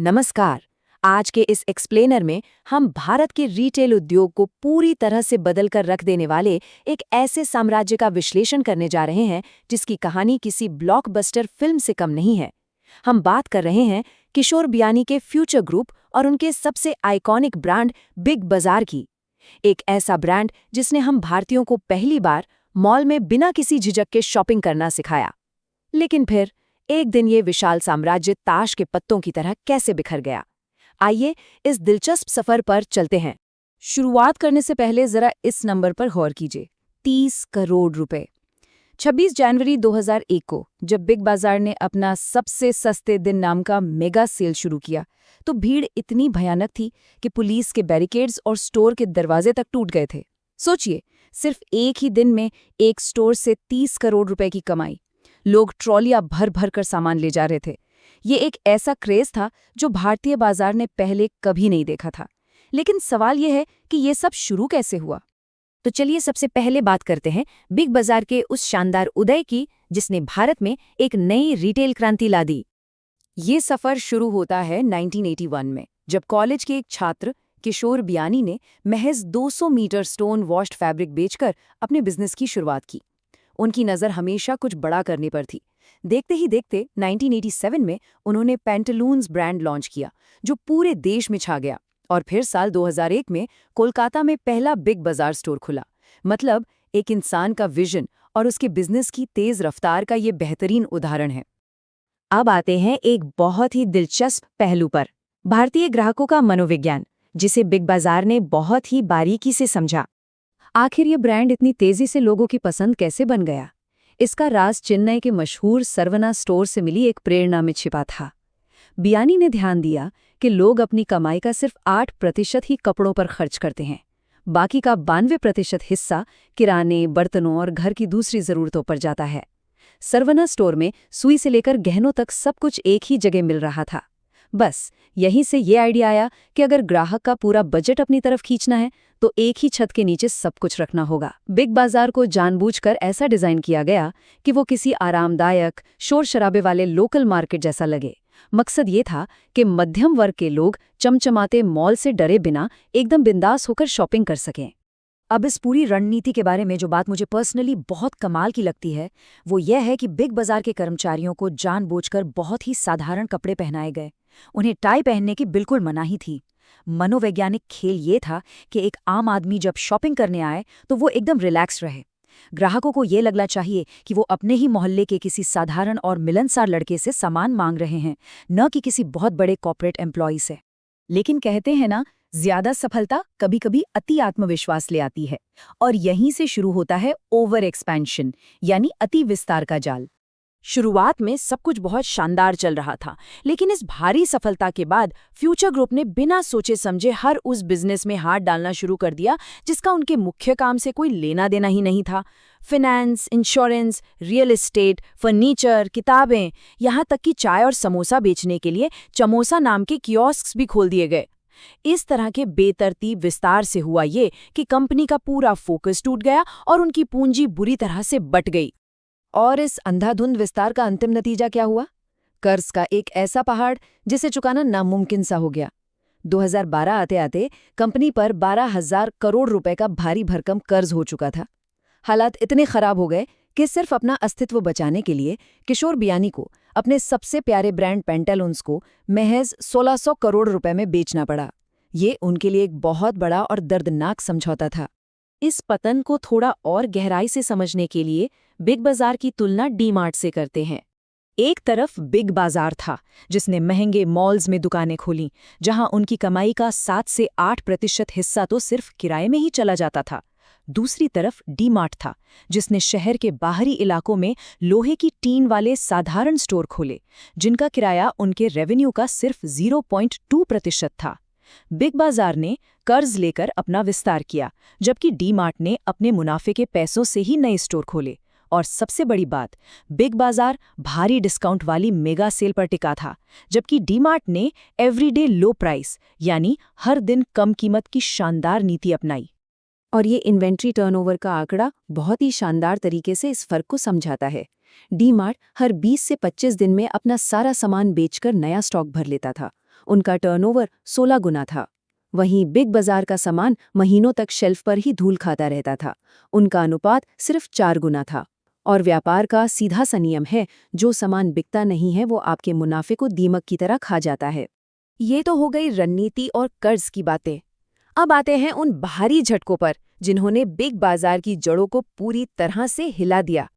नमस्कार। आज के इस एक्सप्लेनर में हम भारत के रिटेल उद्योग को पूरी तरह से बदल कर रख देने वाले एक ऐसे साम्राज्य का विश्लेषण करने जा रहे हैं जिसकी कहानी किसी ब्लॉकबस्टर फिल्म से कम नहीं है। हम बात कर रहे हैं किशोर बियानी के फ्यूचर ग्रुप और उनके सबसे आइकॉनिक ब्रांड बिग बाजार की। एक ऐसा ब्रांड जिसने हम भारतीयों को पहली बार मॉल में बिना किसी झिझक के शॉपिंग करना सिखाया। लेकिन फिर एक दिन ये विशाल साम्राज्य ताश के पत्तों की तरह कैसे बिखर गया। आइए इस दिलचस्प सफर पर चलते हैं। शुरुआत करने से पहले जरा इस नंबर पर गौर कीजिए, 30 करोड़ रुपए। 26 जनवरी 2001 को जब बिग बाजार ने अपना सबसे सस्ते दिन नाम का मेगा सेल शुरू किया तो भीड़ इतनी भयानक थी कि पुलिस के बैरिकेड्स और स्टोर के दरवाजे तक टूट गए थे। सोचिए, सिर्फ एक ही दिन में एक स्टोर से 30 करोड़ रुपए की कमाई। लोग ट्रॉलियां भर भर कर सामान ले जा रहे थे। ये एक ऐसा क्रेज था जो भारतीय बाजार ने पहले कभी नहीं देखा था। लेकिन सवाल यह है कि ये सब शुरू कैसे हुआ। तो चलिए सबसे पहले बात करते हैं बिग बाजार के उस शानदार उदय की जिसने भारत में एक नई रिटेल क्रांति ला दी। ये सफर शुरू होता है 1981 में, जब कॉलेज के एक छात्र किशोर बियानी ने महज 200 मीटर स्टोन वॉश्ड फैब्रिक बेचकर अपने बिजनेस की शुरुआत की। उनकी नज़र हमेशा कुछ बड़ा करने पर थी। देखते ही देखते 1987 में उन्होंने पैंटालून्स ब्रांड लॉन्च किया जो पूरे देश में छा गया। और फिर साल 2001 में कोलकाता में पहला बिग बाजार स्टोर खुला। मतलब एक इंसान का विजन और उसके बिजनेस की तेज रफ्तार का ये बेहतरीन उदाहरण है। अब आते हैं एक बहुत ही दिलचस्प पहलू पर, भारतीय ग्राहकों का मनोविज्ञान, जिसे बिग बाजार ने बहुत ही बारीकी से समझा। आखिर ये ब्रांड इतनी तेजी से लोगों की पसंद कैसे बन गया? इसका राज चेन्नई के मशहूर सरवना स्टोर से मिली एक प्रेरणा में छिपा था। बियानी ने ध्यान दिया कि लोग अपनी कमाई का सिर्फ 8% ही कपड़ों पर खर्च करते हैं। बाकी का 92% हिस्सा किराने, बर्तनों और घर की दूसरी ज़रूरतों पर जाता है। सरवना स्टोर में सुई से लेकर गहनों तक सब कुछ एक ही जगह मिल रहा था। बस यहीं से ये आइडिया आया कि अगर ग्राहक का पूरा बजट अपनी तरफ खींचना है तो एक ही छत के नीचे सब कुछ रखना होगा। बिग बाजार को जानबूझकर ऐसा डिजाइन किया गया कि वो किसी आरामदायक, शोर शराबे वाले लोकल मार्केट जैसा लगे। मकसद ये था कि मध्यम वर्ग के लोग चमचमाते मॉल से डरे बिना एकदम बिंदास होकर शॉपिंग कर सकें। अब इस पूरी रणनीति के बारे में जो बात मुझे पर्सनली बहुत कमाल की लगती है वो यह है कि बिग बाजार के कर्मचारियों को जानबूझकर बहुत ही साधारण कपड़े पहनाए गए। उन्हें टाई पहनने की बिल्कुल मनाही थी। मनोवैज्ञानिक खेल ये था कि एक आम आदमी जब शॉपिंग करने आए तो वो एकदम रिलैक्स रहे। ग्राहकों को ये लगना चाहिए कि वो अपने ही मोहल्ले के किसी साधारण और मिलनसार लड़के से सामान मांग रहे हैं, न कि किसी बहुत बड़े कॉर्पोरेट एम्प्लॉय से। लेकिन कहते हैं ना, ज्यादा सफलता कभी कभी अति आत्मविश्वास ले आती है। और यहीं से शुरू होता है ओवर एक्सपेंशन, यानी अति विस्तार का जाल। शुरुआत में सब कुछ बहुत शानदार चल रहा था, लेकिन इस भारी सफलता के बाद फ्यूचर ग्रुप ने बिना सोचे समझे हर उस बिजनेस में हाथ डालना शुरू कर दिया जिसका उनके मुख्य काम से कोई लेना देना ही नहीं था। Finance, insurance, real estate, furniture, किताबें, यहाँ तक कि चाय और समोसा बेचने के लिए चमोसा नाम के कियोस्क भी खोल दिए गए। इस तरह के बेतरतीब विस्तार से हुआ ये कि कंपनी का पूरा फोकस टूट गया और उनकी पूंजी बुरी तरह से बट गई। और इस अंधाधुंध विस्तार का अंतिम नतीजा क्या हुआ? कर्ज का एक ऐसा पहाड़ जिसे चुकाना नामुमकिन सा हो गया। 2012 आते आते कंपनी पर 12,000 करोड़ रुपए का भारी भरकम कर्ज हो चुका था। हालात इतने खराब हो गए कि सिर्फ अपना अस्तित्व बचाने के लिए किशोर बियानी को अपने सबसे प्यारे ब्रांड पेंटालून्स को महज 1600 करोड़ रुपए में बेचना पड़ा। ये उनके लिए एक बहुत बड़ा और दर्दनाक समझौता था। इस पतन को थोड़ा और गहराई से समझने के लिए बिग बाजार की तुलना डी-मार्ट से करते हैं। एक तरफ बिग बाजार था जिसने महंगे मॉल्स में दुकानें खोलीं, जहां उनकी कमाई का 7 से 8% हिस्सा तो सिर्फ किराए में ही चला जाता था। दूसरी तरफ डी-मार्ट था जिसने शहर के बाहरी इलाकों में लोहे की टीन वाले साधारण स्टोर खोले, जिनका किराया उनके रेवेन्यू का सिर्फ 0.2% था। बिग बाजार ने कर्ज लेकर अपना विस्तार किया, जबकि डी-मार्ट ने अपने मुनाफे के पैसों से ही नए स्टोर खोले। और सबसे बड़ी बात, बिग बाजार भारी डिस्काउंट वाली मेगा सेल पर टिका था, जबकि डी-मार्ट ने एवरीडे लो प्राइस यानी हर दिन कम कीमत की शानदार नीति अपनाई। और ये इन्वेंट्री टर्नओवर का आंकड़ा बहुत ही शानदार तरीके से इस फर्क को समझाता है। डी-मार्ट हर 20 से 25 दिन में अपना सारा सामान बेचकर नया स्टॉक भर लेता था उनका टर्नओवर 16 गुना था। वहीं बिग बाजार का सामान महीनों तक शेल्फ पर ही धूल खाता रहता था। उनका अनुपात सिर्फ 4 गुना था। और व्यापार का सीधा सा नियम है, जो सामान बिकता नहीं है वो आपके मुनाफे को दीमक की तरह खा जाता है। ये तो हो गई रणनीति और कर्ज की बातें। अब आते हैं उन बाहरी झटकों पर जिन्होंने बिग बाजार की जड़ों को पूरी तरह से हिला दिया।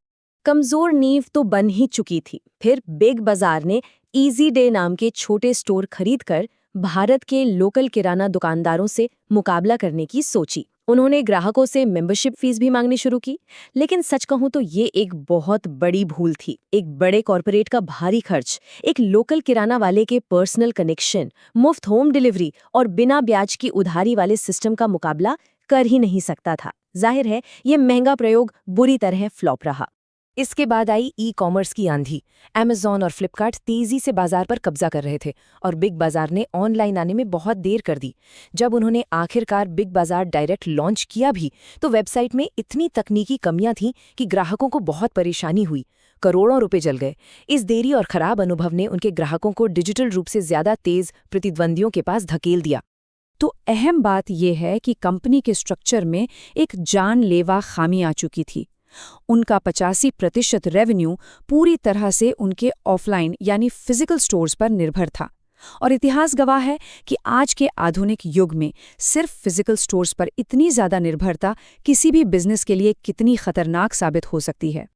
कमजोर नींव तो बन ही चुकी थी, फिर बिग बाजार ने इजी डे नाम के छोटे स्टोर खरीदकर भारत के लोकल किराना दुकानदारों से मुकाबला करने की सोची। उन्होंने ग्राहकों से मेंबरशिप फीस भी मांगनी शुरू की। लेकिन सच कहूं तो ये एक बहुत बड़ी भूल थी। एक बड़े कॉरपोरेट का भारी खर्च, एक लोकल किराना वाले के पर्सनल कनेक्शन, मुफ्त होम डिलीवरी और बिना ब्याज की उधारी वाले सिस्टम का मुकाबला कर ही नहीं सकता था। जाहिर है ये महंगा प्रयोग बुरी तरह फ्लॉप रहा। इसके बाद आई ई कॉमर्स की आंधी। अमेज़न और फ्लिपकार्ट तेजी से बाजार पर कब्जा कर रहे थे और बिग बाजार ने ऑनलाइन आने में बहुत देर कर दी। जब उन्होंने आखिरकार बिग बाजार डायरेक्ट लॉन्च किया भी तो वेबसाइट में इतनी तकनीकी कमियां थीं कि ग्राहकों को बहुत परेशानी हुई। करोड़ों रुपए जल गए। इस देरी और खराब अनुभव ने उनके ग्राहकों को डिजिटल रूप से ज्यादा तेज प्रतिद्वंदियों के पास धकेल दिया। तो अहम बात यह है कि कंपनी के स्ट्रक्चर में एक जानलेवा खामी आ चुकी थी। उनका 85% रेवेन्यू पूरी तरह से उनके ऑफलाइन यानी फिजिकल स्टोर्स पर निर्भर था। और इतिहास गवाह है कि आज के आधुनिक युग में सिर्फ फिजिकल स्टोर्स पर इतनी ज्यादा निर्भरता किसी भी बिजनेस के लिए कितनी खतरनाक साबित हो सकती है।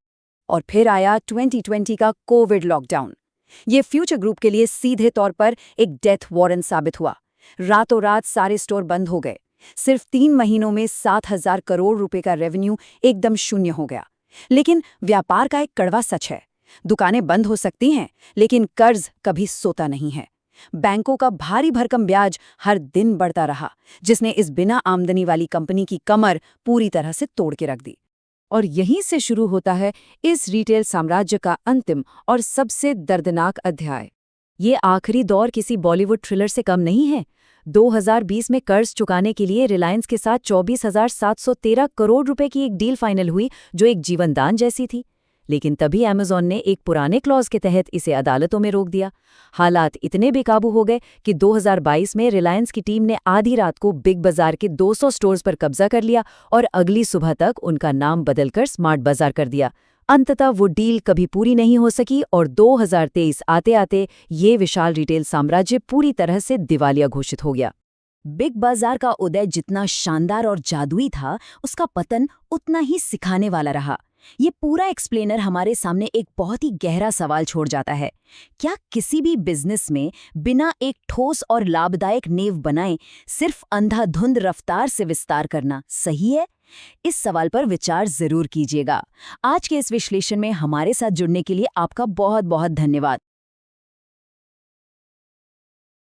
और फिर आया 2020 का कोविड लॉकडाउन। ये फ्यूचर ग्रुप के लिए सीधे तौर पर एक डेथ वारंट साबित हुआ। रातों रात सारे स्टोर बंद हो गए। सिर्फ 3 महीनों में 7,000 करोड़ रुपए का रेवेन्यू एकदम शून्य हो गया। लेकिन व्यापार का एक कड़वा सच है, दुकानें बंद हो सकती हैं, लेकिन कर्ज कभी सोता नहीं है। बैंकों का भारी भरकम ब्याज हर दिन बढ़ता रहा, जिसने इस बिना आमदनी वाली कंपनी की कमर पूरी तरह से तोड़ के रख दी। और यहीं से शुरू होता है इस रिटेल साम्राज्य का अंतिम और सबसे दर्दनाक अध्याय। ये आखिरी दौर किसी बॉलीवुड थ्रिलर से कम नहीं है। 2020 में कर्ज चुकाने के लिए रिलायंस के साथ 24,713 करोड़ रुपए की एक डील फाइनल हुई, जो एक जीवनदान जैसी थी। लेकिन तभी अमेज़न ने एक पुराने क्लॉज के तहत इसे अदालतों में रोक दिया। हालात इतने बेकाबू हो गए कि 2022 में रिलायंस की टीम ने आधी रात को बिग बाजार के 200 स्टोर्स पर कब्जा कर लिया और अगली सुबह तक उनका नाम बदलकर स्मार्ट बाजार कर दिया। अंततः वो डील कभी पूरी नहीं हो सकी और 2023 आते आते ये विशाल रिटेल साम्राज्य पूरी तरह से दिवालिया घोषित हो गया। बिग बाजार का उदय जितना शानदार और जादुई था, उसका पतन उतना ही सिखाने वाला रहा। ये पूरा एक्सप्लेनर हमारे सामने एक बहुत ही गहरा सवाल छोड़ जाता है। क्या किसी भी बिजनेस में बिना एक ठोस और लाभदायक नींव बनाए सिर्फ अंधाधुंध रफ्तार से विस्तार करना सही है? इस सवाल पर विचार जरूर कीजिएगा। आज के इस विश्लेषण में हमारे साथ जुड़ने के लिए आपका बहुत बहुत धन्यवाद।